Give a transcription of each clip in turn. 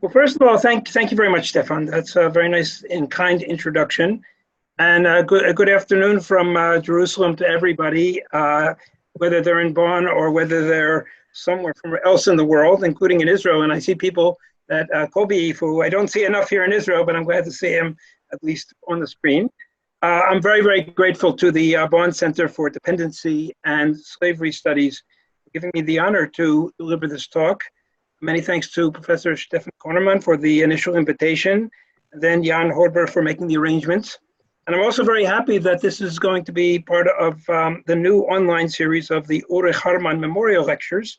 Well, first of all, thank you very much, Stefan. That's a very nice and kind introduction. And a good afternoon from Jerusalem to everybody, whether they're in Bonn or whether they're somewhere else in the world, including in Israel. And I see people that Kobi, who I don't see enough here in Israel, but I'm glad to see him at least on the screen. I'm very, very grateful to the Bonn Center for Dependency and Slavery Studies for giving me the honor to deliver this talk. Many thanks to Professor Stefan Kornemann for the initial invitation, and then Jan Hodber for making the arrangements. And I'm also very happy that this is going to be part of the new online series of the Ulrich Hartmann Memorial Lectures.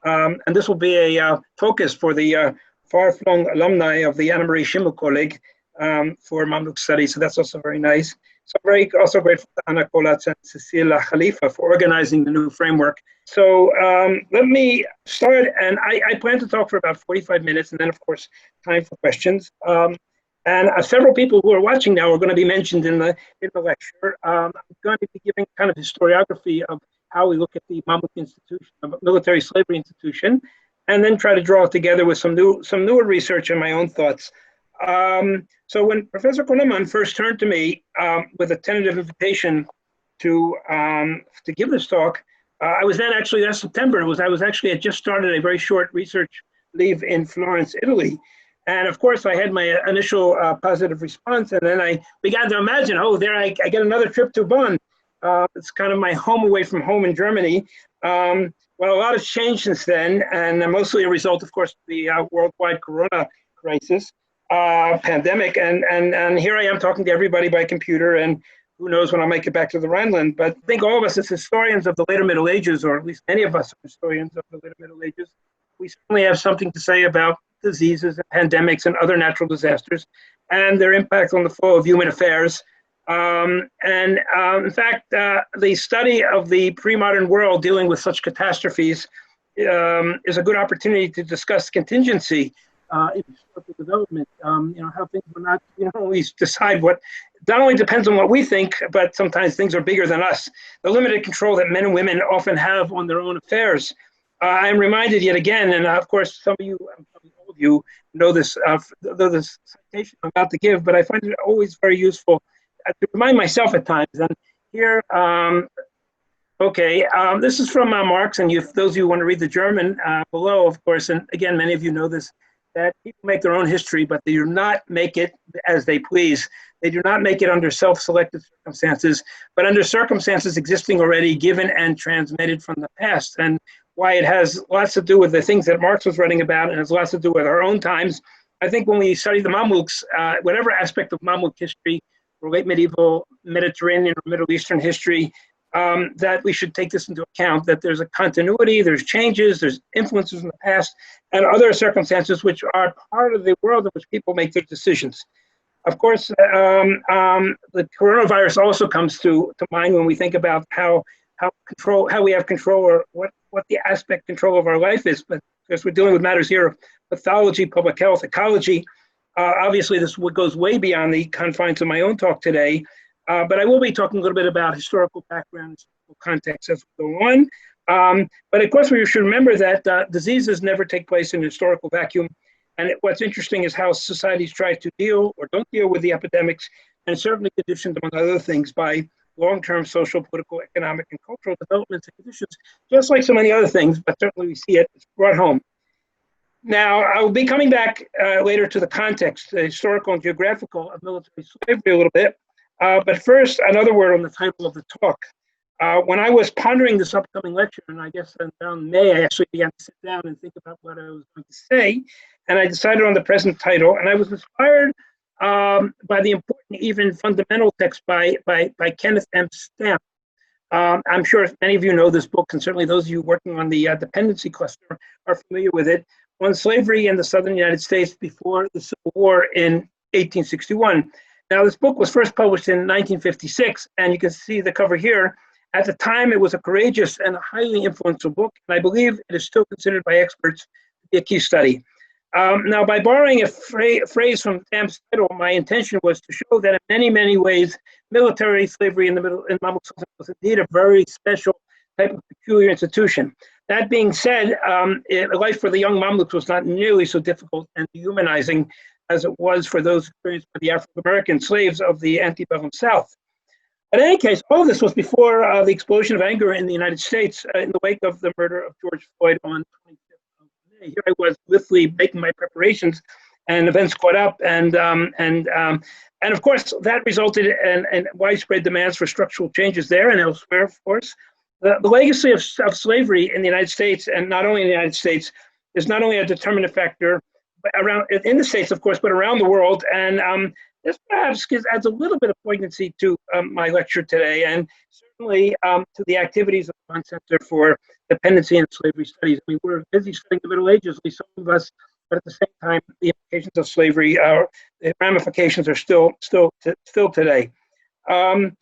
And this will be a focus for the far-flung alumni of the Annemarie Schimmel Kolleg for Mamluk Studies. So that's also very nice. So I'm also grateful to Anna Kolatz and Cecilia Khalifa for organizing the new framework. So let me start, and I plan to talk for about 45 minutes, and then of course, time for questions. And several people who are watching now are going to be mentioned in the lecture. I'm going to be giving kind of historiography of how we look at the Mamluk institution, military slavery institution, and then try to draw it together with some newer research and my own thoughts. So when Professor Kornemann first turned to me with a tentative invitation to give this talk, I was then actually last September. I had just started a very short research leave in Florence, Italy. And of course, I had my initial positive response, and then I began to imagine, oh, there I get another trip to Bonn. It's kind of my home away from home in Germany. Well, a lot has changed since then, and mostly a result, of course, of the worldwide corona crisis, pandemic. And here I am talking to everybody by computer, and who knows when I'll make it back to the Rhineland. But I think all of us as historians of the later Middle Ages, or at least many of us are historians of the later Middle Ages, we certainly have something to say about diseases and pandemics and other natural disasters and their impact on the flow of human affairs. In fact, the study of the pre-modern world dealing with such catastrophes is a good opportunity to discuss contingency in historical development. How things were not, always decide what, not only depends on what we think, but sometimes things are bigger than us. The limited control that men and women often have on their own affairs. I'm reminded yet again, and of course, some of you, all of you know this, this citation I'm about to give, but I find it always very useful to remind myself at times. And here, this is from Marx, and those of you who want to read the German below, of course, and again, many of you know this, that people make their own history, but they do not make it as they please. They do not make it under self-selected circumstances, but under circumstances existing already, given and transmitted from the past. And why it has lots to do with the things that Marx was writing about, and has lots to do with our own times. I think when we study the Mamluks, whatever aspect of Mamluk history, or late medieval Mediterranean or Middle Eastern history, that we should take this into account, that there's a continuity, there's changes, there's influences in the past, and other circumstances which are part of the world in which people make their decisions. Of course, the coronavirus also comes to mind when we think about how we have control, or what the aspect control of our life is. But because we're dealing with matters here of pathology, public health, ecology, obviously this goes way beyond the confines of my own talk today. But I will be talking a little bit about historical background, historical context as we go on. But of course, we should remember that diseases never take place in a historical vacuum. And what's interesting is how societies try to deal or don't deal with the epidemics, and certainly conditioned, among other things, by long-term social, political, economic, and cultural developments and conditions, just like so many other things, but certainly we see it's brought home. Now, I will be coming back later to the context, the historical and geographical of military slavery a little bit. But first, another word on the title of the talk. When I was pondering this upcoming lecture, and I guess around May, I actually began to sit down and think about what I was going to say, and I decided on the present title, and I was inspired by the important, even fundamental text by Kenneth M. Stamp. I'm sure many of you know this book, and certainly those of you working on the dependency cluster are familiar with it, on slavery in the southern United States before the Civil War in 1861. Now, this book was first published in 1956, and you can see the cover here. At the time, it was a courageous and highly influential book, and I believe it is still considered by experts to be a key study. Now, by borrowing a phrase from Stamp's title, my intention was to show that in many, many ways, military slavery in Mamluk Sultanate was indeed a very special type of peculiar institution. That being said, life for the young Mamluks was not nearly so difficult and dehumanizing as it was for those experienced by the African-American slaves of the antebellum South. But in any case, all of this was before the explosion of anger in the United States in the wake of the murder of George Floyd on 25th of May. Here I was literally making my preparations, and events caught up, and of course that resulted in widespread demands for structural changes there and elsewhere. Of course, the legacy of slavery in the United States, and not only in the United States, is not only a determinant factor around in the States, of course, but around the world. And this perhaps adds a little bit of poignancy to my lecture today, and certainly to the activities of the Bonn Center for Dependency and Slavery Studies. I mean, we're busy studying the Middle Ages, at least some of us, but at the same time, the implications of slavery, the ramifications are still today. I'm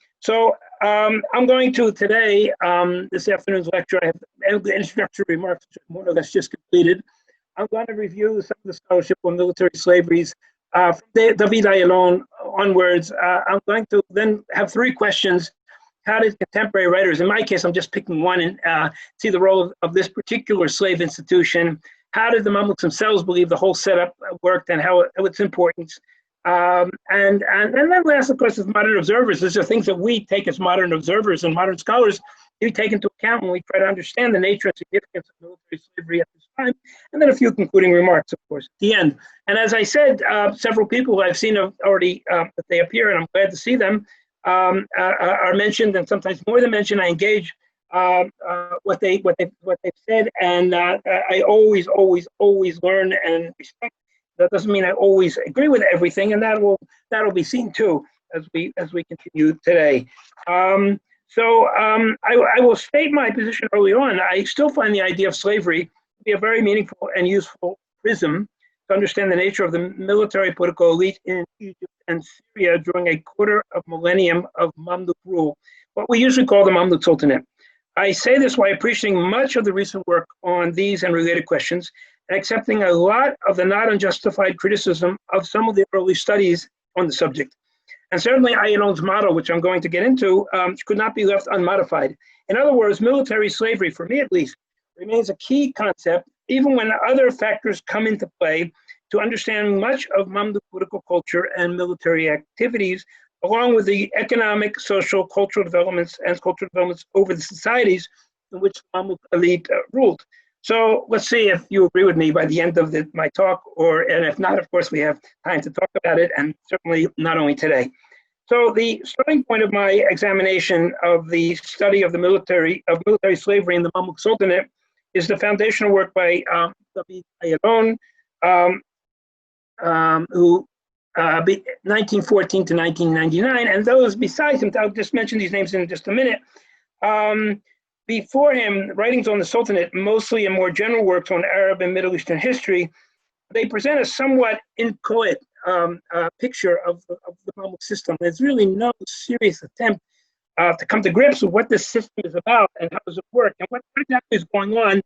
going to today, this afternoon's lecture, I have the introductory remarks, which are more or less just completed. I'm going to review some of the scholarship on military slaveries from David Ayalon onwards. I'm going to then have three questions. How did contemporary writers, in my case, I'm just picking one, and see the role of this particular slave institution? How did the Mamluks themselves believe the whole setup worked, and how its importance? And then last, of course, is modern observers. These are things that we take as modern observers and modern scholars. We take into account when we try to understand the nature and significance of military slavery at this time. And then a few concluding remarks, of course, at the end. And as I said, several people who I've seen have already, that they appear, and I'm glad to see them, are mentioned, and sometimes more than mentioned. I engage what they've said, and I always learn and respect. That doesn't mean I always agree with everything, and that'll be seen too as we continue today. I will state my position early on. I still find the idea of slavery to be a very meaningful and useful prism to understand the nature of the military political elite in Egypt and Syria during a quarter of millennium of Mamluk rule, what we usually call the Mamluk Sultanate. I say this while appreciating much of the recent work on these and related questions, and accepting a lot of the not unjustified criticism of some of the early studies on the subject. And certainly Ayalon's model, which I'm going to get into, could not be left unmodified. In other words, military slavery, for me at least, remains a key concept, even when other factors come into play, to understand much of Mamluk political culture and military activities, along with the economic, social, cultural developments over the societies in which the Mamluk elite ruled. So let's see if you agree with me by the end of my talk, and if not, of course, we have time to talk about it, and certainly not only today. So the starting point of my examination of the study of military slavery in the Mamluk Sultanate is the foundational work by David Ayalon, who 1914 to 1999, and those besides him, I'll just mention these names in just a minute. Before him, writings on the Sultanate, mostly in more general works on Arab and Middle Eastern history, they present a somewhat inchoate picture of the Mamluk system. There's really no serious attempt to come to grips with what this system is about and how does it work and what exactly is going on,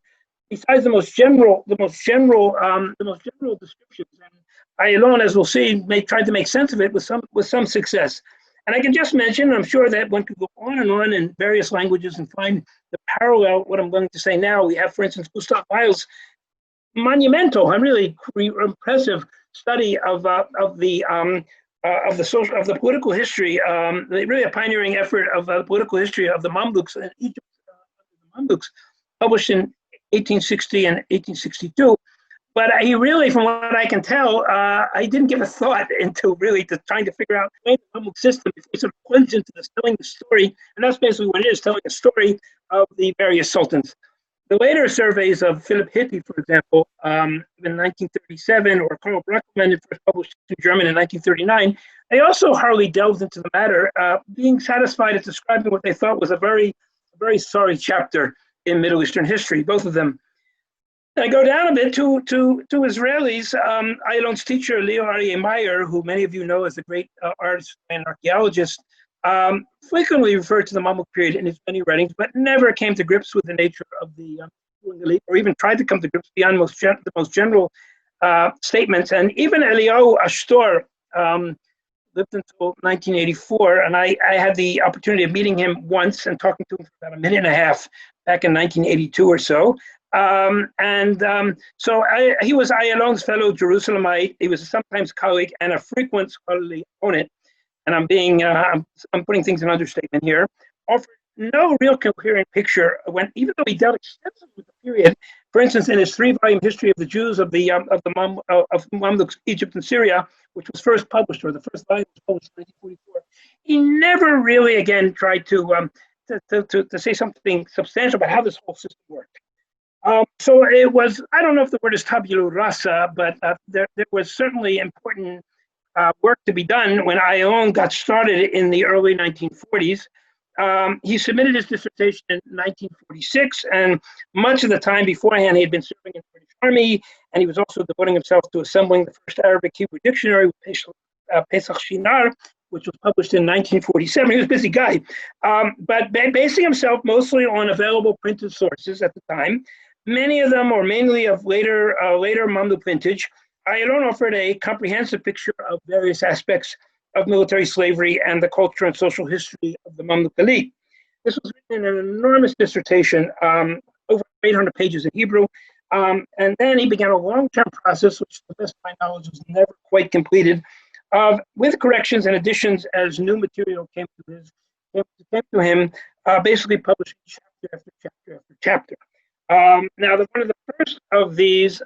besides the most general descriptions. And Ayalon, as we'll see, tried to make sense of it with some success. And I can just mention, I'm sure that one could go on and on in various languages and find the parallel, what I'm going to say now. We have, for instance, Gustav Weil's monumental and really impressive study of the political history, really a pioneering effort of the political history of the Mamluks in Egypt, the Mamluks, published in 1860 and 1862. But he really, from what I can tell, I didn't give a thought into really trying to figure out the Mamluk system before he sort of plunged into telling the story. And that's basically what it is, telling a story of the various sultans. The later surveys of Philip Hitti, for example, in 1937, or Karl Brackelmann, first published in German in 1939, they also hardly delved into the matter, being satisfied at describing what they thought was a very sorry chapter in Middle Eastern history, both of them. I go down a bit to Israelis. Ayalon's teacher, Leo Aryeh Meyer, who many of you know as a great artist and archaeologist, frequently referred to the Mamluk period in his many writings, but never came to grips with the nature of the ruling elite, or even tried to come to grips beyond the most general statements. And even Eliyahu Ashtor lived until 1984, and I had the opportunity of meeting him once and talking to him for about a minute and a half back in 1982 or so. He was Ayalon's fellow Jerusalemite. He was a sometimes colleague and a frequent scholarly opponent. And I'm putting things in understatement here. Offered no real coherent picture when, even though he dealt extensively with the period. For instance, in his 3-volume history of the Jews of Mamluk, Egypt and Syria, which was first published, or the first volume was published in 1944, he never really again tried to say something substantial about how this whole system worked. So it was, I don't know if the word is tabula rasa, but there was certainly important work to be done when Ayalon got started in the early 1940s. He submitted his dissertation in 1946, and much of the time beforehand, he had been serving in the British Army, and he was also devoting himself to assembling the first Arabic Hebrew dictionary, Pesach Shinar, which was published in 1947. He was a busy guy, but basing himself mostly on available printed sources at the time, many of them, or mainly of later Mamluk vintage. Ayalon offered a comprehensive picture of various aspects of military slavery and the culture and social history of the Mamluk elite. This was written in an enormous dissertation, over 800 pages in Hebrew, and then he began a long-term process, which to the best of my knowledge was never quite completed, with corrections and additions as new material came to him, basically publishing chapter after chapter after chapter. Now, one of the first of these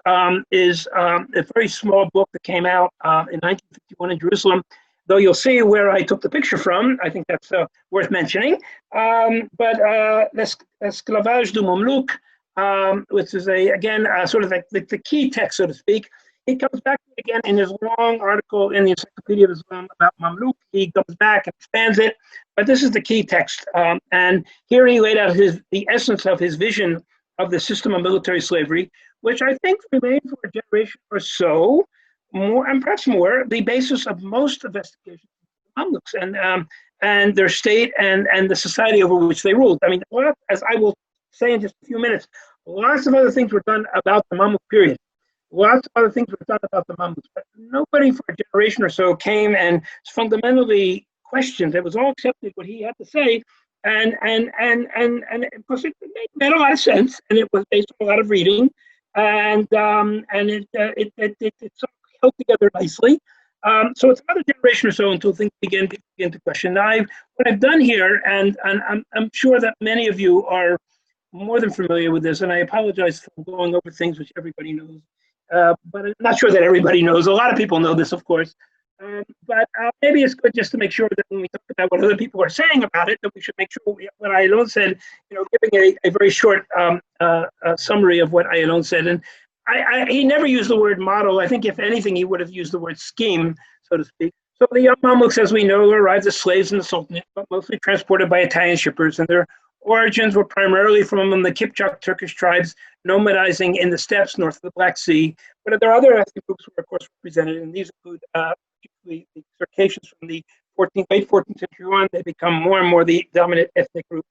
is a very small book that came out in 1951 in Jerusalem, though you'll see where I took the picture from. I think that's worth mentioning. But L'esclavage du Mamluk, which is, again, sort of the key text, so to speak. He comes back again in his long article in the Encyclopedia of Islam about Mamluk. He comes back and expands it, but this is the key text. And here he laid out the essence of his vision of the system of military slavery, which I think remained for a generation or so, more and perhaps more, the basis of most investigations of Mamluks and their state and the society over which they ruled. I mean, as I will say in just a few minutes, lots of other things were done about the Mamluk period. Lots of other things were done about the Mamluks, but nobody for a generation or so came and fundamentally questioned. It was all accepted what he had to say, and of course it made a lot of sense, and it was based on a lot of reading, and it sort of held together nicely. So it's another generation or so until things begin to question. Now, what I've done here, and I'm sure that many of you are more than familiar with this, and I apologize for going over things which everybody knows. But I'm not sure that everybody knows. A lot of people know this, of course. But maybe it's good just to make sure that when we talk about what other people are saying about it, that we should make sure what Ayalon said, giving a very short summary of what Ayalon said. And he never used the word model. I think, if anything, he would have used the word scheme, so to speak. So the young Mamluks, as we know, arrived as slaves in the Sultanate, but mostly transported by Italian shippers, and their origins were primarily from the Kipchak Turkish tribes nomadizing in the steppes north of the Black Sea. But there are other ethnic groups who are, of course, represented, and these include particularly the Circassians from the late 14th century on. They become more and more the dominant ethnic group.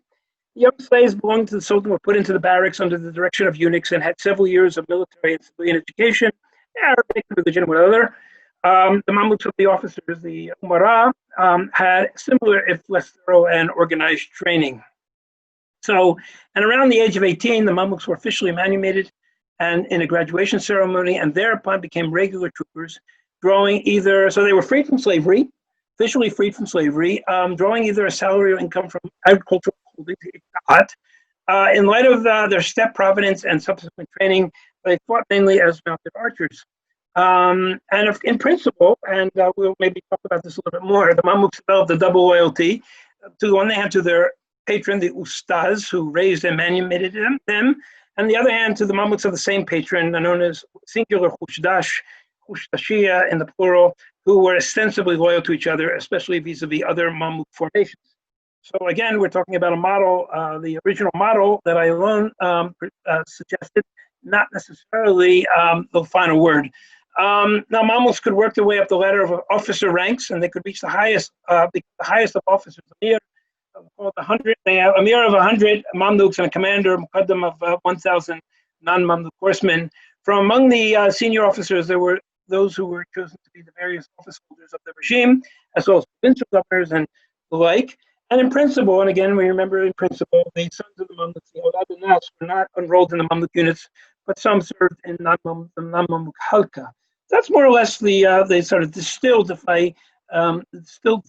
Young slaves belonging to the Sultan were put into the barracks under the direction of eunuchs and had several years of military and civilian education, Arabic, religion, and whatever. The Mamluks of the officers, the Umara, had similar, if less thorough and organized training. So, and around the age of 18, the Mamluks were officially manumitted and in a graduation ceremony, and thereopon became regular troopers, drawing either, so they were freed from slavery, officially freed from slavery, drawing either a salary or income from agricultural holdings. In light of their steppe providence and subsequent training, they fought mainly as mounted archers. And in principle, and we'll maybe talk about this a little bit more, the Mamluks developed a double loyalty. To one hand, to their patron, the Ustaz, who raised and manumitted them, and the other hand to the Mamluks of the same patron, known as singular Khushdashia in the plural, who were ostensibly loyal to each other, especially vis-a-vis other Mamluk formations. So again, we're talking about a model, the original model that Ayalon suggested, not necessarily the final word. Now, Mamluks could work their way up the ladder of officer ranks, and they could reach the highest of officers, called 100. They have a Amir of 100 Mamluks and a commander, Muqaddam of 1,000 non-Mamluk horsemen. From among the senior officers, there were those who were chosen to be the various office holders of the regime, as well as provincial governors and the like. And in principle, and again, we remember in principle, the sons of the Mamluks, the Awlad al-Nas, were not enrolled in the Mamluk units, but some served in the non-Mamluk Halka. That's more or less the sort of distilled, if I distilled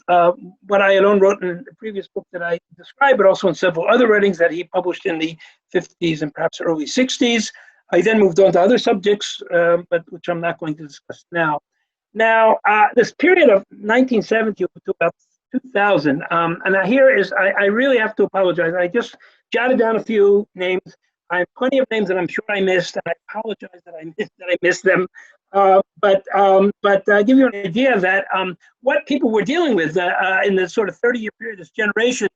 what I alone wrote in the previous book that I described, but also in several other writings that he published in the 50s and perhaps early 60s. I then moved on to other subjects, but which I'm not going to discuss now. Now, this period of 1970 to about 2000, and here is, I really have to apologize. I just jotted down a few names. I have plenty of names that I'm sure I missed, and I apologize that I missed them. But give you an idea that what people were dealing with in the sort of 30-year period, this generation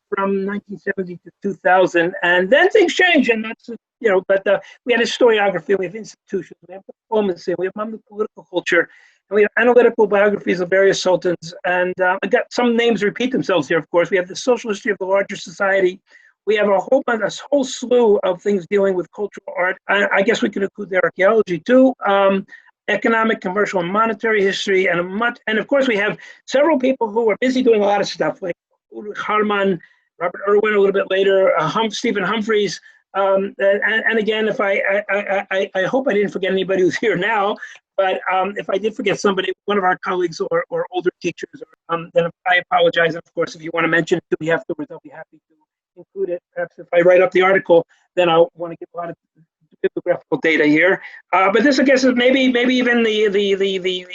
from 1970 to 2000, and then things change, and that's, you know, but we had historiography, we have institutions, we have diplomacy, we have Mamluk political culture, and we have analytical biographies of various sultans, and I got some names repeat themselves here, of course. We have the social history of the larger society. We have a whole slew of things dealing with cultural art. I guess we could include the archaeology too. Economic, commercial, and monetary history, and of course we have several people who are busy doing a lot of stuff, like Harman, Robert Irwin a little bit later, Stephen Humphreys, and again, if I hope I didn't forget anybody who's here now, but if I did forget somebody, one of our colleagues or older teachers, then I apologize. And of course, if you want to mention it to me afterwards, I'll be happy to include it. Perhaps if I write up the article, then I'll want to give a lot of bibliographical data here. But this, I guess, is maybe even the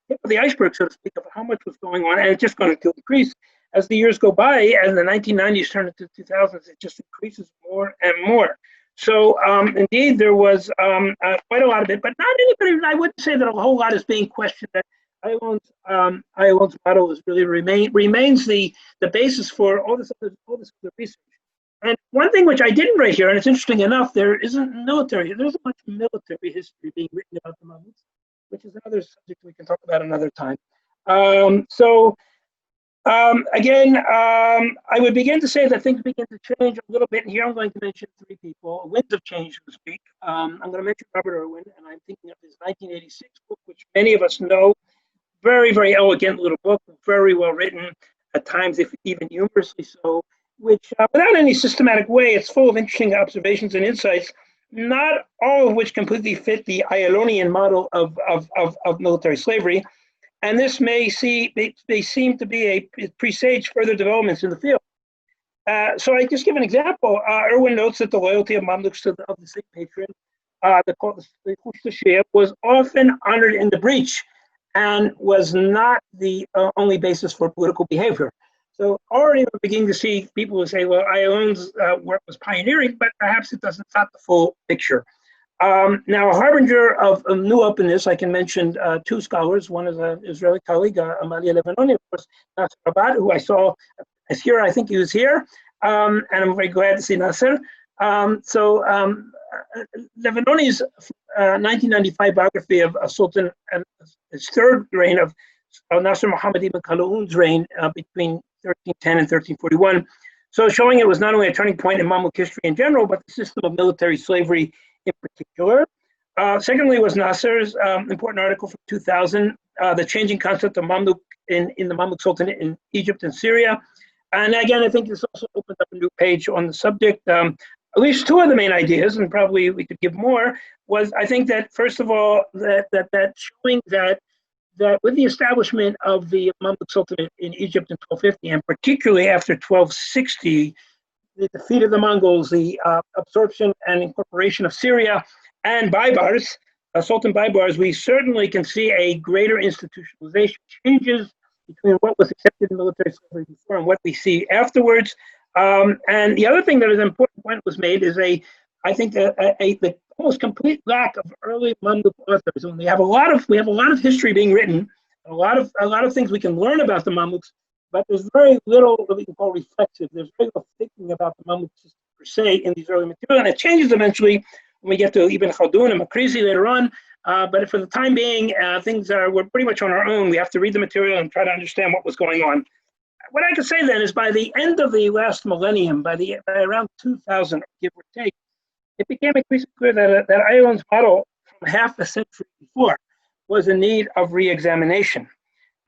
tip of the iceberg, so to speak, of how much was going on, and it's just going to increase as the years go by. As the 1990s turn into 2000s, it just increases more and more. So indeed, there was quite a lot of it, but not anybody. I wouldn't say that a whole lot is being questioned. That Ayalon's model is really remains the basis for all this other research. And one thing which I didn't write here, and it's interesting enough, there isn't much military history being written about the Mamluks, which is another subject we can talk about another time. Again, I would begin to say that things begin to change a little bit. And here I'm going to mention three people, winds of change, so to speak. I'm going to mention Robert Irwin, and I'm thinking of his 1986 book, which many of us know. Very, very elegant little book, very well written, at times if even humorously so, which without any systematic way, it's full of interesting observations and insights, not all of which completely fit the Ayalonian model of military slavery. And this may seem to be a presage further developments in the field. So I just give an example. Irwin notes that the loyalty of Mamluks to the state patron, the Khaldun, was often honored in the breach and was not the only basis for political behavior. So already we're beginning to see people who say, well, Ayalon's work was pioneering, but perhaps it's not the full picture. Now, a harbinger of new openness, I can mention two scholars. One is an Israeli colleague, Amalia Levanoni, of course, Nasser Abad, who I saw is here. I think he was here, and I'm very glad to see Nasser. Levanoni's 1995 biography of Sultan and his third reign of Nasser Muhammad ibn Khaldun's reign between 1310 and 1341. So showing it was not only a turning point in Mamluk history in general, but the system of military slavery in particular. Secondly was Nasser's important article from 2000, the changing concept of Mamluk in the Mamluk Sultanate in Egypt and Syria. And again, I think this also opened up a new page on the subject. At least two of the main ideas, and probably we could give more, was I think that first of all, that showing that with the establishment of the Mamluk Sultanate in Egypt in 1250, and particularly after 1260, the defeat of the Mongols, the absorption and incorporation of Syria and Baibars, Sultan Baibars, we certainly can see a greater institutionalization, changes between what was accepted in military slavery before and what we see afterwards. And the other thing that is an important point was made is I think the almost complete lack of early Mamluk authors. And we have a lot of history being written, a lot of things we can learn about the Mamluks, but there's very little that we can call reflexive. There's very little thinking about the Mamluk system per se in these early material, and it changes eventually when we get to Ibn Khaldun and Makrizi later on. But for the time being, we're pretty much on our own. We have to read the material and try to understand what was going on. What I can say then is by the end of the last millennium, by around 2000, give or take, it became increasingly clear that Ayalon's model from half a century before was in need of re-examination.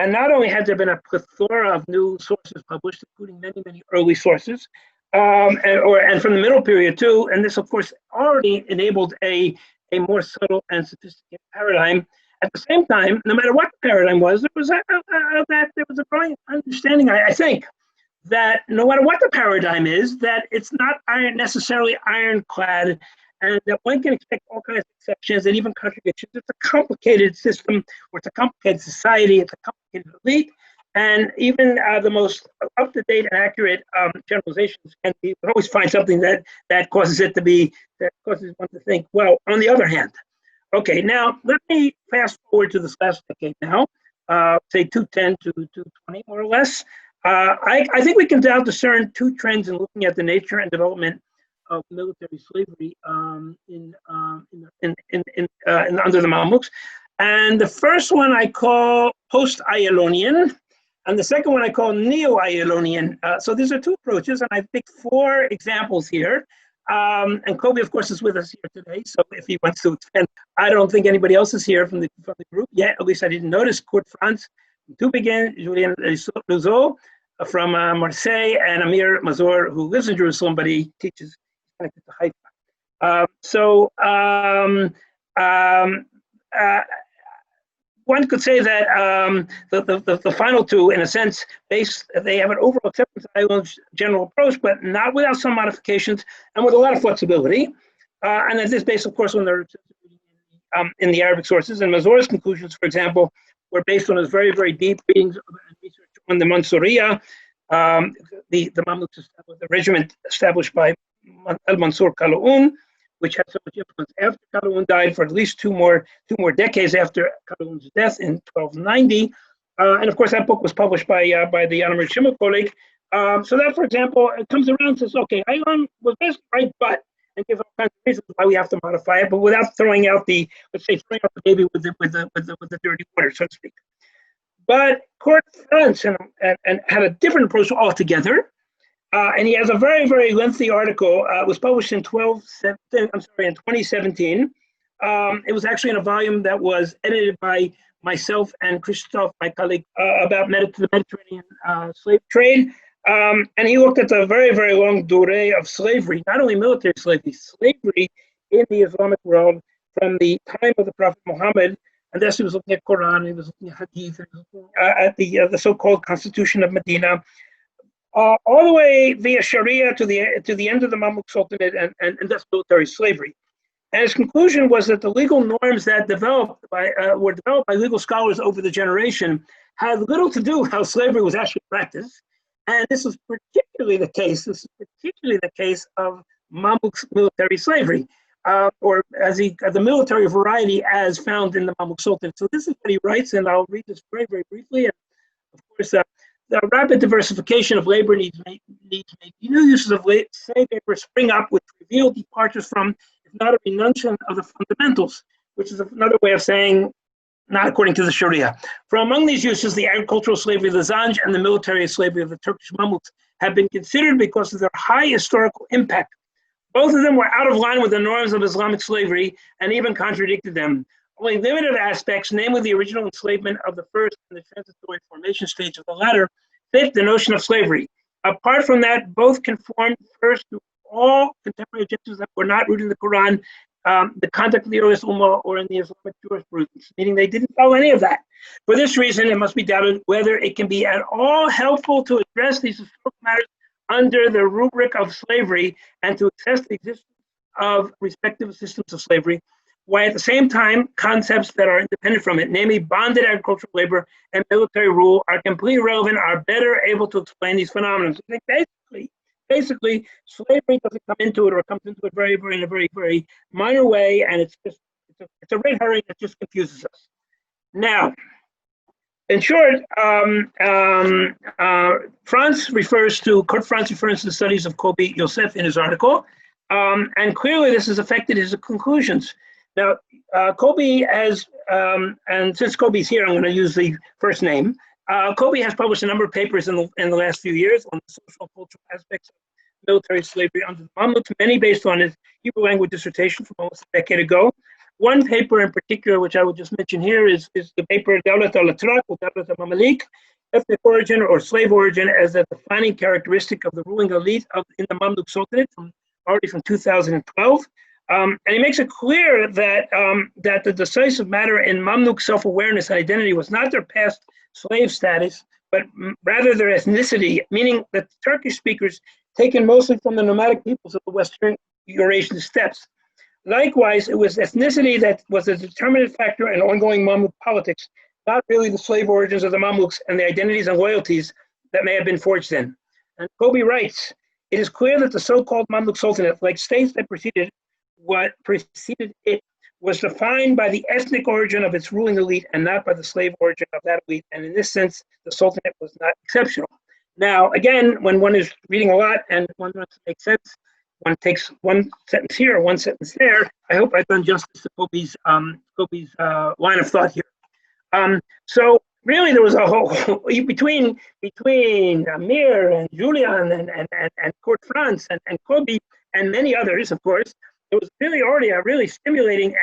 And not only had there been a plethora of new sources published, including many, many early sources, and from the middle period too, and this, of course, already enabled a more subtle and sophisticated paradigm. At the same time, no matter what the paradigm was, there was a growing understanding, I think, that no matter what the paradigm is, that it's not necessarily ironclad, and that one can expect all kinds of exceptions and even contradictions. It's a complicated system, or it's a complicated society, it's a complicated elite, and even the most up-to-date and accurate generalizations can always find something that causes it to be, that causes one to think, well, on the other hand. Okay, now let me fast forward to this last decade now, say 210 to 220, more or less. I think we can now discern two trends in looking at the nature and development of military slavery under the Mamluks. And the first one I call post-Ayalonian, and the second one I call neo-Ayalonian. So these are two approaches, and I picked four examples here. And Kobi, of course, is with us here today. So if he wants to expand, I don't think anybody else is here from the group yet. At least I didn't notice. Franz from Tübingen, Julien Luzeau from Marseille, and Amir Mazur, who lives in Jerusalem, but he teaches connected to Haifa. One could say that the final two, in a sense, they have an overall acceptance of Ayalon's general approach, but not without some modifications and with a lot of flexibility. And that is based, of course, on the in the Arabic sources. And Mazur's conclusions, for example, were based on his very, very deep readings and research on the Mansuriya, the Mamluks, the regiment established by al-Mansur Khaldun, which had so much influence after Khaldun died, for at least two more decades after Khaldun's death in 1290. And of course, that book was published by the Annemarie Schimmel Kolleg. So that, for example, it comes around and says, okay, Ayalon was basically right, but, and gives all kinds of reasons why we have to modify it, but without throwing out the, let's say, throwing out the baby with the dirty water, so to speak. But Franz and had a different approach altogether. And he has a very, very lengthy article. It was published in 2017. It was actually in a volume that was edited by myself and Christoph, my colleague, about the Mediterranean slave trade. And he looked at the very, very long durée of slavery, not only military slavery in the Islamic world from the time of the Prophet Muhammad. And thus he was looking at Quran, he was looking at Hadith, he was looking at the so-called Constitution of Medina, all the way via Sharia to the end of the Mamluk Sultanate and thus military slavery. And his conclusion was that the legal norms that were developed by legal scholars over the generation had little to do with how slavery was actually practiced. And this was particularly the case. This is particularly the case of Mamluk military slavery, or the military variety as found in the Mamluk Sultanate. So this is what he writes, and I'll read this very, very briefly. And of course, the rapid diversification of labor needs make new uses of slave labor spring up, which reveal departures from, if not a renunciation of the fundamentals, which is another way of saying not according to the Sharia. From among these uses, the agricultural slavery of the Zanj and the military slavery of the Turkish Mamluks have been considered because of their high historical impact. Both of them were out of line with the norms of Islamic slavery and even contradicted them. Only limited aspects, namely the original enslavement of the first and the transitory formation stage of the latter, fit the notion of slavery. Apart from that, both conformed first to all contemporary objectives that were not rooted in the Quran, the conduct of the earliest Ummah, or in the Islamic jurisprudence, meaning they didn't follow any of that. For this reason, it must be doubted whether it can be at all helpful to address these historical matters under the rubric of slavery and to assess the existence of respective systems of slavery, while at the same time, concepts that are independent from it, namely bonded agricultural labor and military rule, are completely relevant, are better able to explain these phenomena. So I think basically, slavery doesn't come into it, or comes into it in a very, very minor way, and it's a red herring that just confuses us. Now, in short, Franz refers to the studies of Kobi Yosef in his article, and clearly this has affected his conclusions. Now, Kobi has, and since Kobi's here, I'm going to use the first name. Kobi has published a number of papers in the last few years on the social and cultural aspects of military slavery under the Mamluks, many based on his Hebrew language dissertation from almost a decade ago. One paper in particular, which I would just mention here, is the paper Dawlat al-Atrak or Dawlat al-Mamalik, ethnic origin or slave origin as a defining characteristic of the ruling elite in the Mamluk Sultanate, already from 2012. And he makes it clear that, that the decisive matter in Mamluk self-awareness and identity was not their past slave status, but rather their ethnicity, meaning that Turkish speakers taken mostly from the nomadic peoples of the Western Eurasian steppes. Likewise, it was ethnicity that was a determinant factor in ongoing Mamluk politics, not really the slave origins of the Mamluks and the identities and loyalties that may have been forged in. And Kobi writes, it is clear that the so-called Mamluk Sultanate, like states that preceded it, was defined by the ethnic origin of its ruling elite and not by the slave origin of that elite. And in this sense, the Sultanate was not exceptional. Now, again, when one is reading a lot and one wants to make sense, one takes one sentence here or one sentence there. I hope I've done justice to Kobi's line of thought here. So really, there was a whole between Amir and Julian and Court Franz and Kobi and many others, of course. It was really already a really stimulating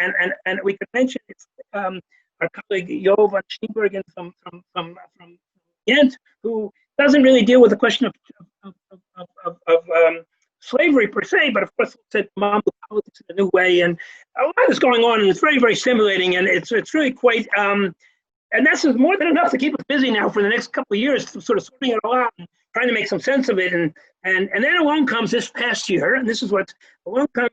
and we could mention it's our colleague Reuven from Ghent, who doesn't really deal with the question of slavery per se, but of course it's Mamluk politics in a new way, and a lot is going on, and it's very, very stimulating, and it's really quite and that's more than enough to keep us busy now for the next couple of years, sort of sorting it all out and trying to make some sense of it. And then along comes this past year, and this is what along comes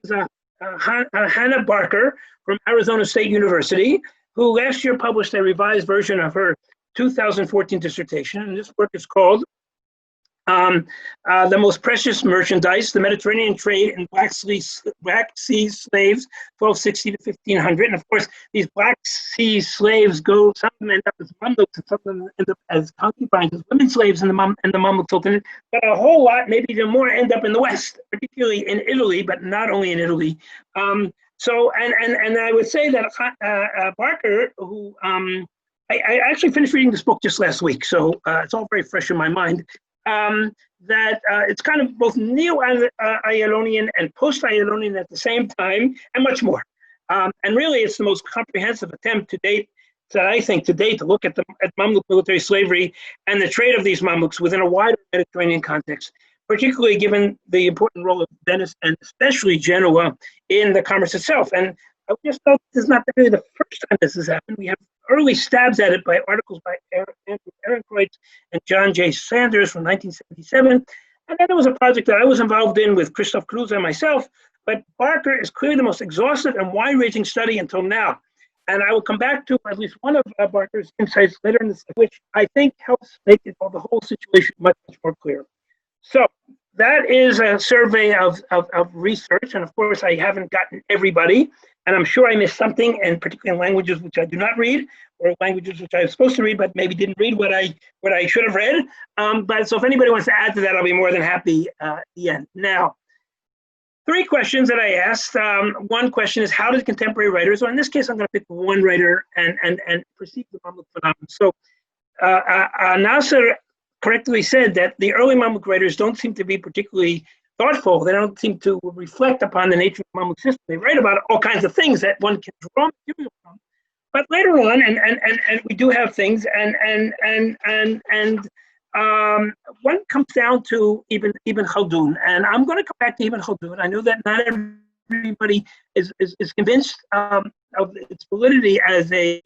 Hannah Barker from Arizona State University, who last year published a revised version of her 2014 dissertation, and this work is called The Most Precious Merchandise, the Mediterranean Trade in Black Sea Slaves, 1260 to 1500. And of course, these Black Sea slaves go, some of them end up as Mamluks, and some of them end up as concubines, as women slaves in the Mamluk Sultanate, but a whole lot, maybe even more, end up in the West, particularly in Italy, but not only in Italy. So I would say that Barker, who I actually finished reading this book just last week, so it's all very fresh in my mind. That it's kind of both neo-Ionian and post-Ionian at the same time, and much more. And really, it's the most comprehensive attempt to date, that I think to date, to look at Mamluk military slavery and the trade of these Mamluks within a wider Mediterranean context, particularly given the important role of Venice and especially Genoa in the commerce itself. And I would just note this is not really the first time this has happened. We have early stabs at it by articles by Andrew Ehrenkreutz and John J. Sanders from 1977. And then there was a project that I was involved in with Christoph Kruse and myself. But Barker is clearly the most exhaustive and wide-ranging study until now. And I will come back to at least one of Barker's insights later in this, which I think helps make the whole situation much, much more clear. So that is a survey of research. And of course, I haven't gotten everybody. And I'm sure I missed something, and particularly in languages which I do not read, or languages which I was supposed to read, but maybe didn't read what I should have read. But so if anybody wants to add to that, I'll be more than happy at the end. Now, 3 questions that I asked. One question is, how did contemporary writers, or in this case, I'm going to pick one writer and perceive the Mamluk phenomenon. So Nasser correctly said that the early Mamluk writers don't seem to be particularly thoughtful. They don't seem to reflect upon the nature of the Mamluk system. They write about all kinds of things that one can draw material from. But later on, and we do have things, and one comes down to Ibn Khaldun, and I'm going to come back to Ibn Khaldun. I know that not everybody is convinced of its validity as a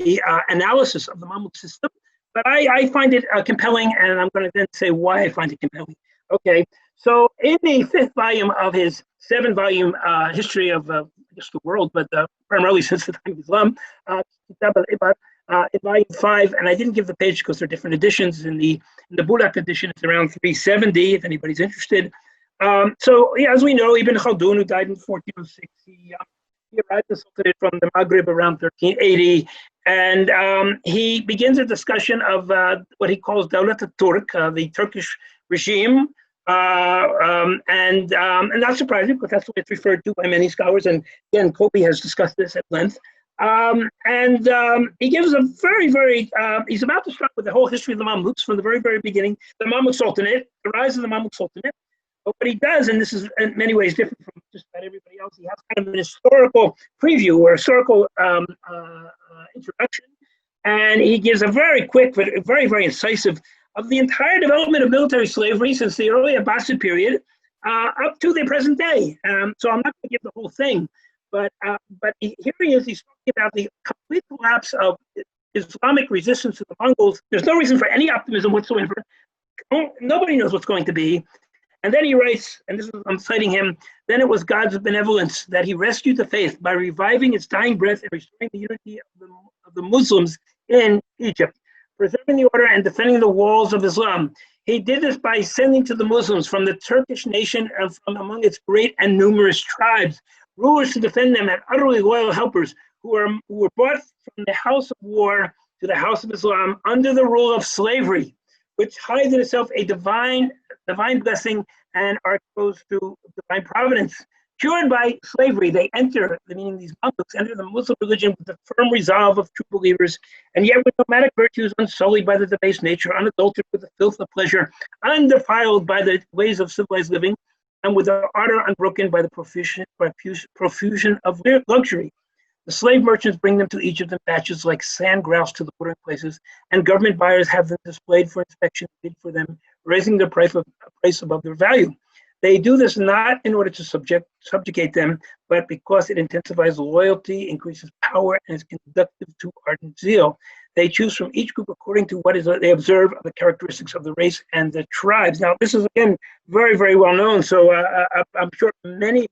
analysis of the Mamluk system, but I find it compelling, and I'm going to then say why I find it compelling. Okay. So in the 5th volume of his 7-volume history of the world, but primarily since the time of Islam, in volume 5, and I didn't give the page because there are different editions. In the Bulak edition, it's around 370, if anybody's interested. So yeah, as we know, Ibn Khaldun, who died in 1406, he arrived in Sultanate from the Maghreb around 1380, and he begins a discussion of what he calls Dawlat al-Turk, the Turkish regime. And not surprising, because that's what it's referred to by many scholars. And again, Kobi has discussed this at length. He gives a very, very, he's about to start with the whole history of the Mamluks from the very, very beginning, the Mamluk Sultanate, the rise of the Mamluk Sultanate, But what he does, and this is in many ways different from just about everybody else, he has kind of an historical preview or historical introduction, and he gives a very quick, but very, very incisive of the entire development of military slavery since the early Abbasid period up to the present day. So I'm not going to give the whole thing, but here he is. He's talking about the complete collapse of Islamic resistance to the Mongols. There's no reason for any optimism whatsoever. Nobody knows what's going to be. And then he writes, and this is, I'm citing him, then it was God's benevolence that he rescued the faith by reviving its dying breath and restoring the unity of the Muslims in Egypt, preserving the order and defending the walls of Islam. He did this by sending to the Muslims from the Turkish nation and from among its great and numerous tribes, rulers to defend them and utterly loyal helpers who were brought from the house of war to the house of Islam under the rule of slavery, which hides in itself a divine blessing and are exposed to divine providence. Cured by slavery, they enter, meaning these Mamluks, enter the Muslim religion with the firm resolve of true believers, and yet with nomadic virtues unsullied by the debased nature, unadulterated with the filth of pleasure, undefiled by the ways of civilized living, and with the ardor unbroken by the profusion of luxury. The slave merchants bring them to Egypt in batches like sand grouse to the watering places, and government buyers have them displayed for inspection, bid for them, raising their price above their value. They do this not in order to subjugate them, but because it intensifies loyalty, increases power, and is conducive to ardent zeal. They choose from each group according to what they observe of the characteristics of the race and the tribes. Now, this is, again, very, very well known. So I'm sure maybe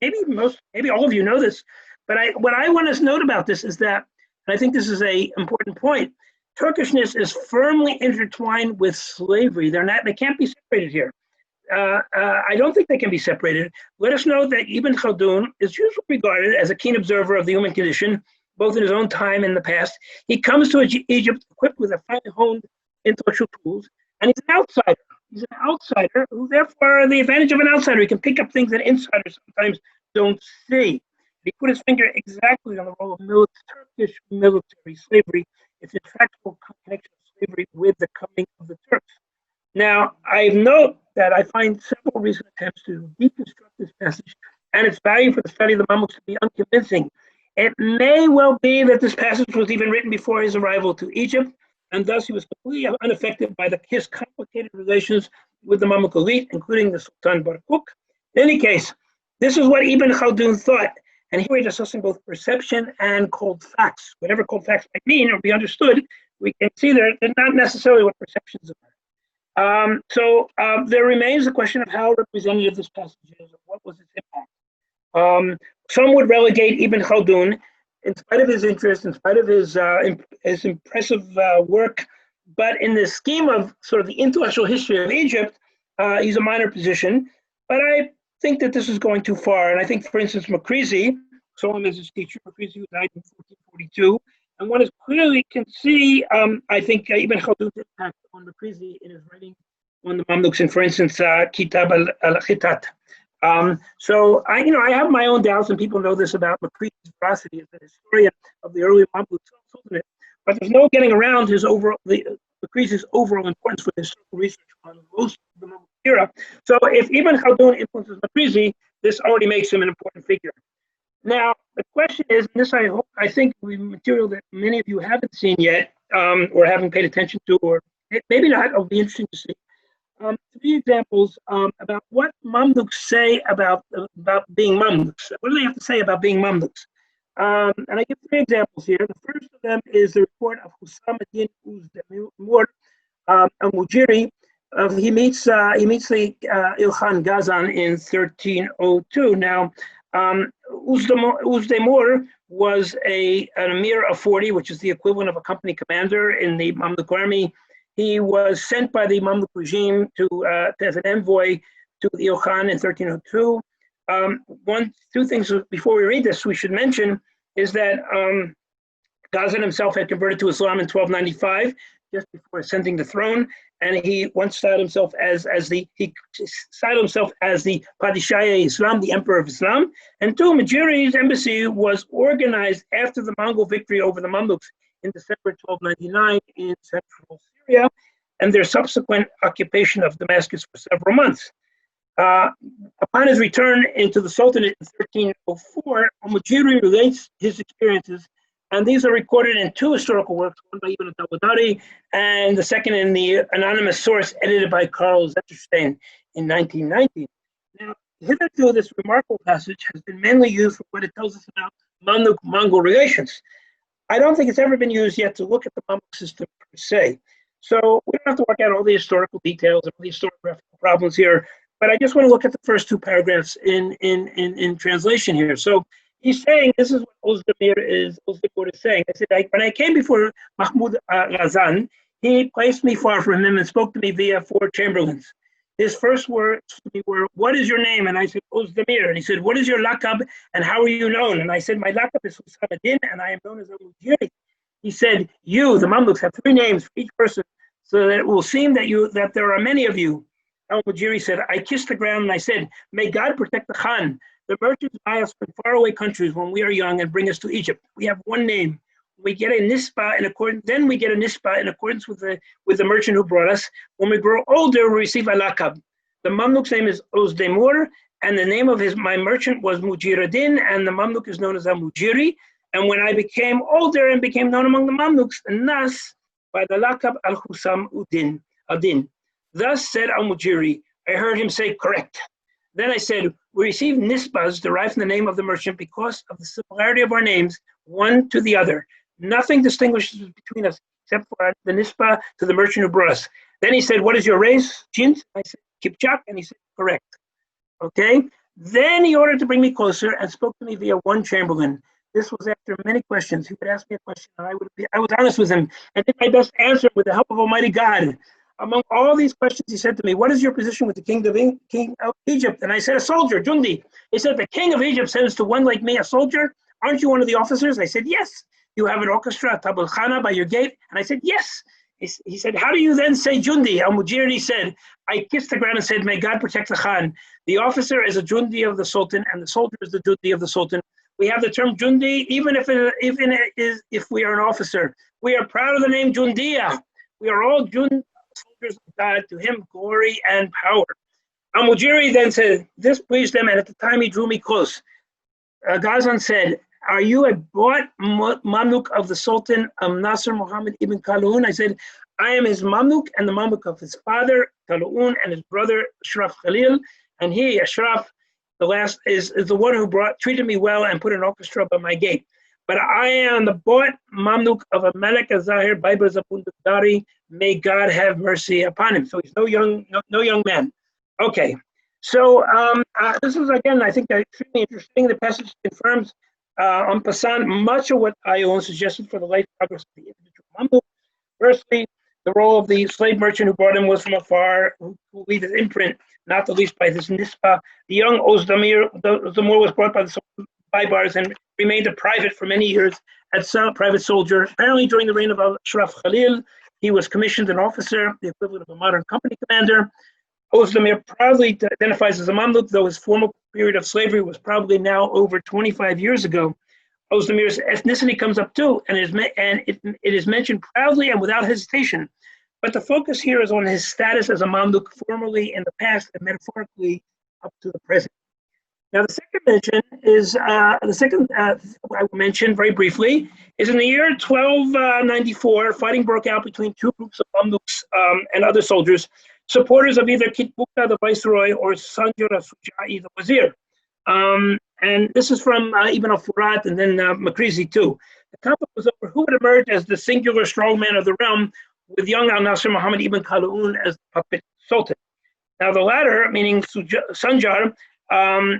all of you know this. But what I want to note about this is that, and I think this is an important point, Turkishness is firmly intertwined with slavery. They can't be separated here. I don't think they can be separated. Let us know that Ibn Khaldun is usually regarded as a keen observer of the human condition, both in his own time and in the past. He comes to Egypt equipped with a finely honed intellectual tools, and he's an outsider. He's an outsider who, therefore, the advantage of an outsider, he can pick up things that insiders sometimes don't see. He put his finger exactly on the role of Turkish military slavery, its intractable connection of slavery with the coming of the Turks. Now, I note that I find several recent attempts to deconstruct this passage and its value for the study of the Mamluks to be unconvincing. It may well be that this passage was even written before his arrival to Egypt, and thus he was completely unaffected by his complicated relations with the Mamluk elite, including the Sultan Barkuk. In any case, this is what Ibn Khaldun thought, and here we're discussing both perception and cold facts. Whatever cold facts might mean or be understood, we can see they're not necessarily what perceptions are. So there remains the question of how representative this passage is, and what was its impact. Some would relegate Ibn Khaldun, in spite of his interest, in spite of his impressive work, but in the scheme of sort of the intellectual history of Egypt, he's a minor position. But I think that this is going too far, and I think, for instance, Makrizi, saw him as his teacher. Makrizi died in 1442. And one is clearly can see, I think, Ibn Khaldun's impact on Makrizi in his writing on the Mamluks, and for instance, Kitab al-Khitat. So I have my own doubts, and people know this about Makrizi's veracity as a historian of the early Mamluk Sultanate. But there's no getting around Makrizi's overall importance for historical research on most of the Mamluk era. So if Ibn Khaldun influences Makrizi, this already makes him an important figure. Now, the question is, and this I think we material that many of you haven't seen yet, or haven't paid attention to, or maybe not, it'll be interesting to see. 3 examples about what Mamluks say about being Mamluks. What do they have to say about being Mamluks? And I give 3 examples here. The first of them is the report of Hussam ad-Din Uzdemir al-Mujiri. He meets the Ilkhan Ghazan in 1302. Now, Uzdemir was an emir of 40, which is the equivalent of a company commander in the Mamluk army. He was sent by the Mamluk regime as an envoy to the Ilkhan in 1302. 2 things before we read this we should mention is that Ghazan himself had converted to Islam in 1295, just before ascending the throne, and he once styled himself as the Padishah Islam, the Emperor of Islam. And 2, Mujiri's embassy was organized after the Mongol victory over the Mamluks in December 1299 in central Syria, and their subsequent occupation of Damascus for several months. Upon his return into the Sultanate in 1304, al-Mujiri relates his experiences, and these are recorded in two historical works, one by Ibn al-Tawadari and the second in the anonymous source edited by Karl Zetterstein in 1919. Now, hitherto, this remarkable passage has been mainly used for what it tells us about Mamluk-Mongol relations. I don't think it's ever been used yet to look at the Mamluk system per se. So we don't have to work out all the historical details and all the historiographical problems here, but I just want to look at the first two paragraphs in translation here. So he's saying, this is what Ozdemir is saying. I said, when I came before Mahmud Ghazan, he placed me far from him and spoke to me via four chamberlains. His first words to me were, what is your name? And I said, Ozdemir. And he said, what is your lakab and how are you known? And I said, my lakab is Husamaddin and I am known as al-Mujiri. He said, you, the Mamluks, have three names for each person so that it will seem that there are many of you. Al-Mujiri said, I kissed the ground and I said, may God protect the Khan. The merchants buy us from faraway countries when we are young and bring us to Egypt. We have one name. We get a nispa in accordance. Then we get a nispa in accordance with the merchant who brought us. When we grow older, we receive a lakab. The Mamluk's name is Ozdemir, and the name of my merchant was Mujiruddin, and the Mamluk is known as Al-Mujiri. And when I became older and became known among the Mamluks, Nas by the lakab Al-Husam Uddin Adin. Thus said Al-Mujiri. I heard him say, correct. Then I said, we receive nisbas derived from the name of the merchant because of the similarity of our names, one to the other. Nothing distinguishes between us except for the nisba to the merchant who brought us. Then he said, what is your race? Jint? I said, Kipchak. And he said, correct. Okay. Then he ordered to bring me closer and spoke to me via one chamberlain. This was after many questions. He would ask me a question and I was honest with him and did my best to answer with the help of Almighty God. Among all these questions, he said to me, what is your position with the king of Egypt? And I said, a soldier, Jundi. He said, the king of Egypt sends to one like me, a soldier. Aren't you one of the officers? I said, yes. You have an orchestra, Tabul Khana, by your gate? And I said, yes. He said, how do you then say Jundi? Al-Mujiri said, I kissed the ground and said, may God protect the Khan. The officer is a Jundi of the Sultan, and the soldier is the Jundi of the Sultan. We have the term Jundi, even if we are an officer. We are proud of the name Jundiya. We are all Jundi. Soldiers of God, to him glory and power. Al-Mujiri then said, this pleased them, and at the time he drew me close. Ghazan said, are you a bought Mamluk of the Sultan Nasr Muhammad ibn Khaldun? I said, I am his Mamluk and the Mamluk of his father, Khaldun, and his brother, Ashraf Khalil. And he, Ashraf, the last, is the one who treated me well and put an orchestra by my gate. But I am the bought Mamluk of a Malik Zahir Biber Zabundari. May God have mercy upon him. So he's no young man. Okay. So this is, again, I think extremely interesting. The passage confirms en passant much of what Ion suggested for the life progress of the individual Mamluk. Firstly, the role of the slave merchant who brought him was from afar, who leave his imprint, not the least by this nispa. The young Ozdemir was brought by the Baibars and remained a private for many years as a private soldier. Apparently, during the reign of Ashraf Khalil, he was commissioned an officer, the equivalent of a modern company commander. Ozdemir proudly identifies as a Mamluk, though his formal period of slavery was probably now over 25 years ago. Ozdemir's ethnicity comes up too, and it is mentioned proudly and without hesitation. But the focus here is on his status as a Mamluk formally in the past and metaphorically up to the present. Now, the second mention is I will mention very briefly is in the year 1294. Fighting broke out between two groups of Mamluks and other soldiers, supporters of either Kitbuka, the viceroy, or Sanjar Sujai, the wazir. And this is from Ibn al-Furat and then Makrizi too. The conflict was over who would emerge as the singular strongman of the realm, with young al-Nasir Muhammad ibn Khaldun as the puppet sultan. Now, the latter, meaning Sanjar,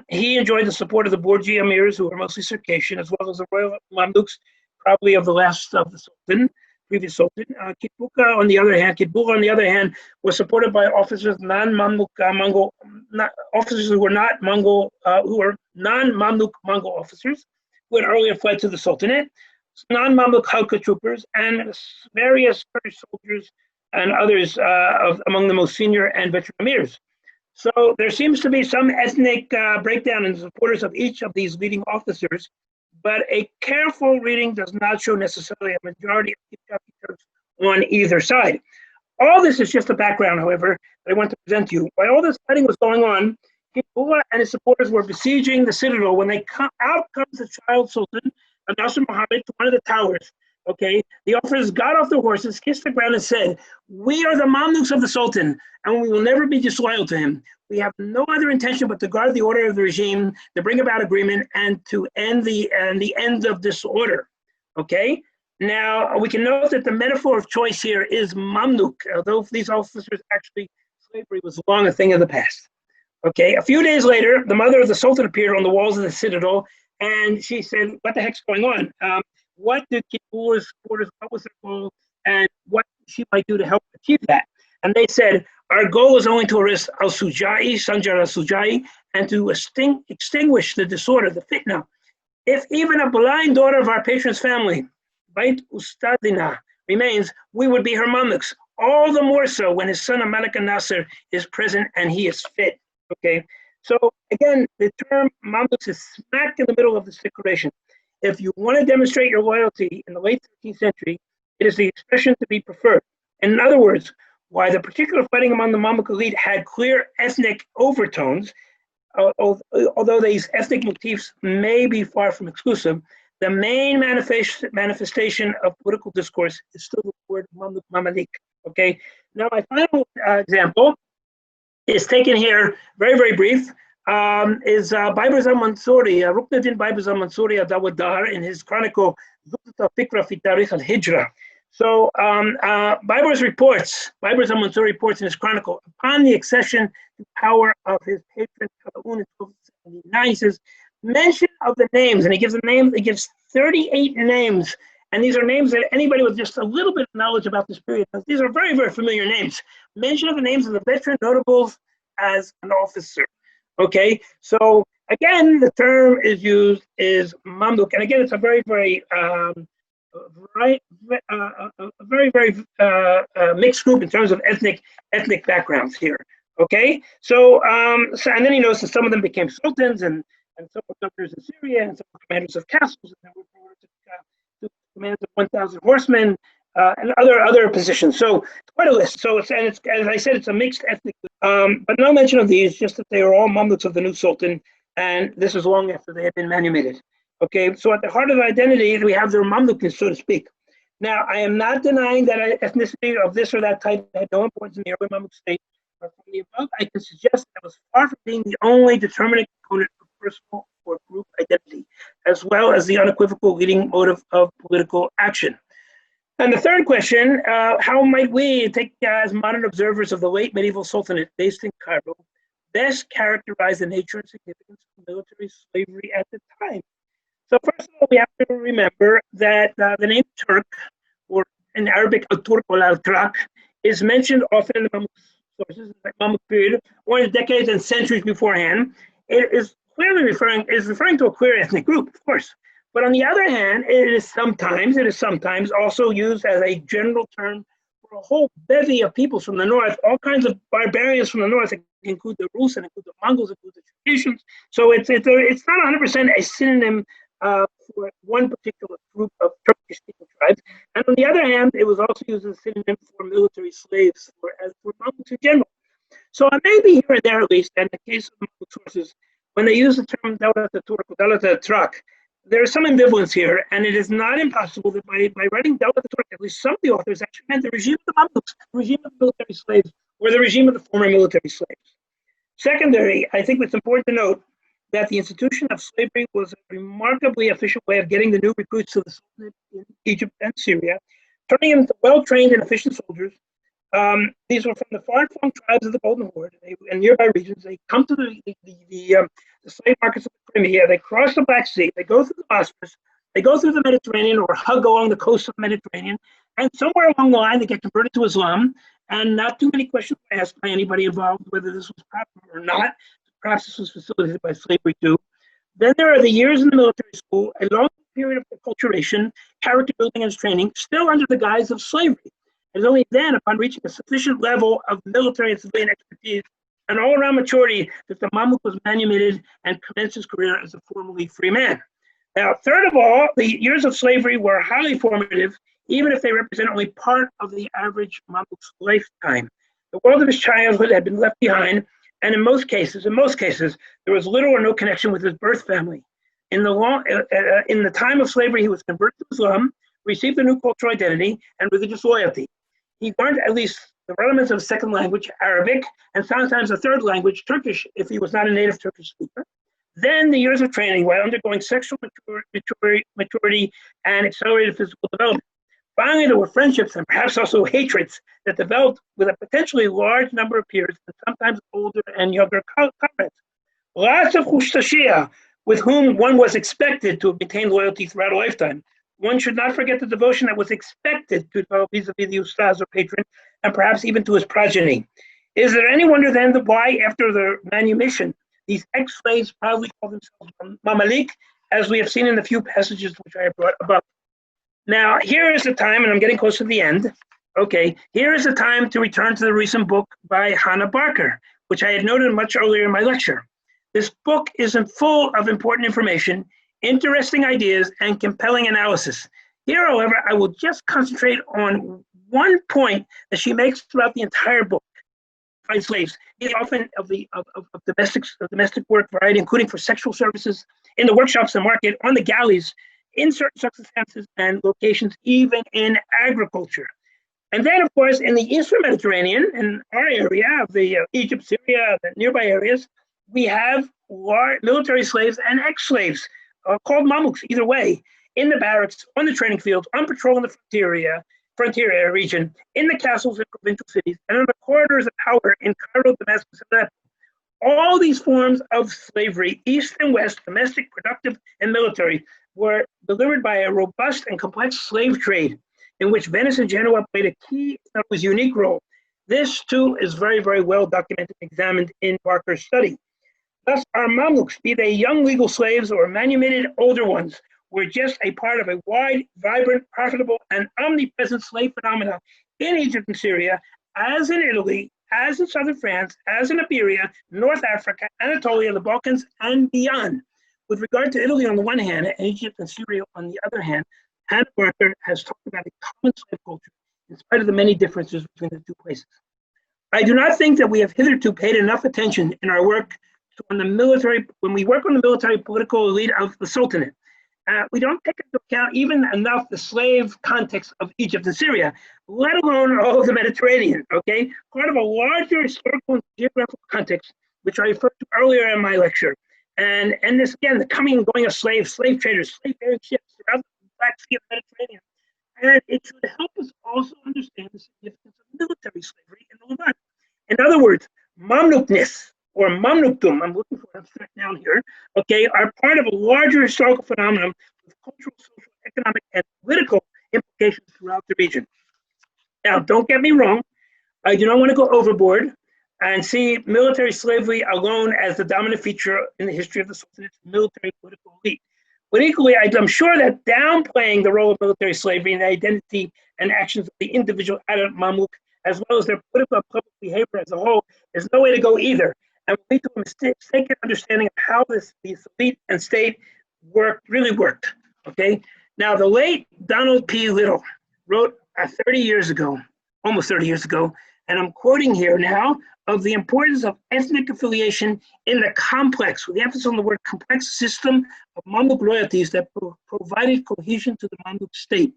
he enjoyed the support of the Borji emirs, who were mostly Circassian, as well as the royal Mamluks, probably of the last of the sultan, previous sultan. Kitbuka, on the other hand, was supported by officers non-Mamluk Mongol, officers who were not Mongol, who were non-Mamluk Mongol officers, who had earlier fled to the sultanate, non-Mamluk Khalqa troopers, and various Kurdish soldiers and others among the most senior and veteran emirs. So there seems to be some ethnic breakdown in the supporters of each of these leading officers, but a careful reading does not show necessarily a majority of Turks on either side. All this is just a background, however, that I want to present to you. While all this fighting was going on, Kitullah and his supporters were besieging the citadel when out comes the child sultan, Nasser Muhammad, to one of the towers. Okay, the officers got off their horses, kissed the ground, and said, "We are the Mamluks of the Sultan, and we will never be disloyal to him. We have no other intention but to guard the order of the regime, to bring about agreement, and to end the end of disorder." Okay. Now we can note that the metaphor of choice here is Mamluk, although these officers actually slavery was long a thing of the past. Okay. A few days later, the mother of the Sultan appeared on the walls of the citadel, and she said, "What the heck's going on? What did Kitullah's supporters, what was their goal, and what she might do to help achieve that?" And they said, "Our goal is only to arrest al-Sujai, Sanjar al-Sujai, and to extinguish the disorder, the fitna. If even a blind daughter of our patron's family, Bait Ustadina, remains, we would be her Mamluks, all the more so when his son Malik Nasser is present and he is fit." Okay, so again, the term Mamluks is smack in the middle of this declaration. If you want to demonstrate your loyalty in the late 13th century, it is the expression to be preferred. In other words, while the particular fighting among the Mamluk elite had clear ethnic overtones, although these ethnic motifs may be far from exclusive, the main manifestation of political discourse is still the word Mamluk Mamalik. Okay, now my final example is taken here, very, very brief, is Baibars al-Mansuri, Ruknuddin Baibars al-Mansuri al-Dawadar in his chronicle, Zuqt al-Fikra fi Tarikh al-Hijra. So Baibars al-Mansuri reports in his chronicle, upon the accession to power of his patron Khaldun in 1279, he says, mention of the names, and he gives 38 names, and these are names that anybody with just a little bit of knowledge about this period, these are very, very familiar names. Mention of the names of the veteran notables as an officer. Okay, so again, the term is used is Mamluk, and again, it's a very, very, mixed group in terms of ethnic backgrounds here. Okay, so and then he notes that some of them became sultans, and some were governors in Syria, and some were commanders of castles, and then were promoted to command of 1,000 horsemen, and other positions. So it's quite a list. So it's as I said, it's a mixed ethnic. But no mention of these, just that they are all Mamluks of the new sultan, and this is long after they had been manumitted. Okay, so at the heart of identity, we have their Mamlukness, so to speak. Now, I am not denying that ethnicity of this or that type had no importance in the early Mamluk state, but from the above, I can suggest that it was far from being the only determinant component of personal or group identity, as well as the unequivocal leading motive of political action. And the third question, how might we, take as modern observers of the late medieval sultanate based in Cairo, best characterize the nature and significance of military slavery at the time? So first of all, we have to remember that the name Turk, or in Arabic, al-Turk or al-Trak, is mentioned often in the Mamluk sources, the Mamluk period, or in the decades and centuries beforehand. It is clearly referring to a clear ethnic group, of course. But on the other hand, it is sometimes also used as a general term for a whole bevy of peoples from the north, all kinds of barbarians from the north, include the Rus, and include the Mongols, include the Traditions. So it's not 100% a synonym for one particular group of Turkish-speaking tribes. And on the other hand, it was also used as a synonym for military slaves, as for Mamluks in general. So maybe here and there, at least, in the case of Mamluk sources, when they use the term Dawlat al-Turk or Dawlat al-Trak, there is some ambivalence here, and it is not impossible that by writing Dawlat al-Turk, at least some of the authors actually meant the regime of the Mamluks, the regime of the military slaves, or the regime of the former military slaves. Secondary, I think it's important to note that the institution of slavery was a remarkably efficient way of getting the new recruits to the Sultanate in Egypt and Syria, turning them into well-trained and efficient soldiers. These were from the far-flung tribes of the Golden Horde and nearby regions. They come to the slave markets of the Crimea. They cross the Black Sea. They go through the Bosphorus. They go through the Mediterranean or hug along the coast of the Mediterranean. And somewhere along the line, they get converted to Islam. And not too many questions were asked by anybody involved whether this was proper or not. Perhaps this was facilitated by slavery too. Then there are the years in the military school, a long period of acculturation, character building, and training, still under the guise of slavery. It is only then, upon reaching a sufficient level of military and civilian expertise and all-around maturity, that the Mamluk was manumitted and commenced his career as a formally free man. Now, third of all, the years of slavery were highly formative, even if they represent only part of the average Mamluk's lifetime. The world of his childhood had been left behind, and in most cases, there was little or no connection with his birth family. In the time of slavery, he was converted to Islam, received a new cultural identity and religious loyalty. He learned at least the rudiments of a second language, Arabic, and sometimes a third language, Turkish, if he was not a native Turkish speaker. Then the years of training while undergoing sexual maturity and accelerated physical development. Finally, there were friendships and perhaps also hatreds that developed with a potentially large number of peers, and sometimes older and younger comrades. Lots of Khustashia, with whom one was expected to maintain loyalty throughout a lifetime. One should not forget the devotion that was expected to develop vis-a-vis the ustaz or patron, and perhaps even to his progeny. Is there any wonder then that why, after their manumission, these ex-slaves proudly call themselves Mamalik, as we have seen in the few passages which I have brought above? Now, here is the time, and I'm getting close to the end. Okay, here is the time to return to the recent book by Hannah Barker, which I had noted much earlier in my lecture. This book is full of important information, interesting ideas, and compelling analysis. Here, however, I will just concentrate on one point that she makes throughout the entire book. Find slaves, often of domestic work variety, including for sexual services, in the workshops and market, on the galleys, in certain circumstances and locations, even in agriculture. And then, of course, in the Eastern Mediterranean, in our area of the Egypt, Syria, the nearby areas, we have military slaves and ex-slaves called Mamluks, either way, in the barracks, on the training fields, on patrol in the frontier area region, in the castles and provincial cities, and on the corridors of power in Cairo, Damascus, and Aleppo. All these forms of slavery, East and West, domestic, productive, and military, were delivered by a robust and complex slave trade in which Venice and Genoa played a key, that was unique role. This too is very, very well documented and examined in Barker's study. Thus, our Mamluks, be they young legal slaves or manumitted older ones, were just a part of a wide, vibrant, profitable, and omnipresent slave phenomena in Egypt and Syria, as in Italy, as in southern France, as in Iberia, North Africa, Anatolia, the Balkans, and beyond. With regard to Italy on the one hand, and Egypt and Syria on the other hand, Hannah Barker has talked about a common slave culture in spite of the many differences between the two places. I do not think that we have hitherto paid enough attention in our work when we work on the military political elite of the Sultanate. We don't take into account even enough the slave context of Egypt and Syria, let alone all of the Mediterranean, okay? Part of a larger historical and geographical context, which I referred to earlier in my lecture. And this, again, the coming and going of slave traders, slave-bearing ships throughout the Black Sea of the Mediterranean. And it should help us also understand the significance of military slavery in the Levant. In other words, Mamlukness, or Mamlukdom, I'm looking for an abstract noun here, okay, are part of a larger historical phenomenon with cultural, social, economic, and political implications throughout the region. Now, don't get me wrong, I do not want to go overboard and see military slavery alone as the dominant feature in the history of the Sultanate's military political elite. But equally, I'm sure that downplaying the role of military slavery in the identity and actions of the individual adult Mamluk, as well as their political and public behavior as a whole, is no way to go either, and will lead to a mistaken understanding of how this elite and state really worked, okay? Now, the late Donald P. Little wrote 30 years ago, almost 30 years ago, and I'm quoting here now, of the importance of ethnic affiliation in the complex, with the emphasis on the word complex, system of Mamluk loyalties that provided cohesion to the Mamluk state.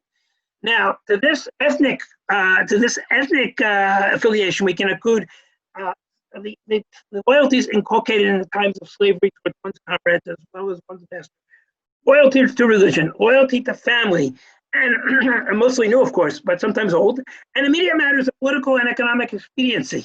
Now, to this ethnic affiliation, we can include the loyalties inculcated in the times of slavery towards one's comrades as well as one's master. Loyalty to religion, loyalty to family, and mostly new, of course, but sometimes old, and immediate matters of political and economic expediency.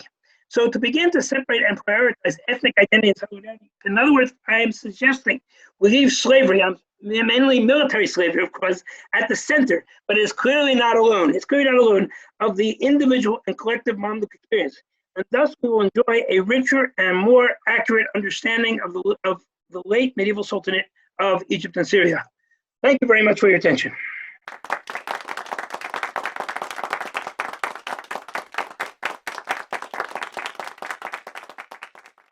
So to begin to separate and prioritize ethnic identity and solidarity, in other words, I am suggesting we leave slavery, mainly military slavery, of course, at the center, but it's clearly not alone. It's clearly not alone of the individual and collective Mamluk experience. And thus we will enjoy a richer and more accurate understanding of the late medieval Sultanate of Egypt and Syria. Thank you very much for your attention.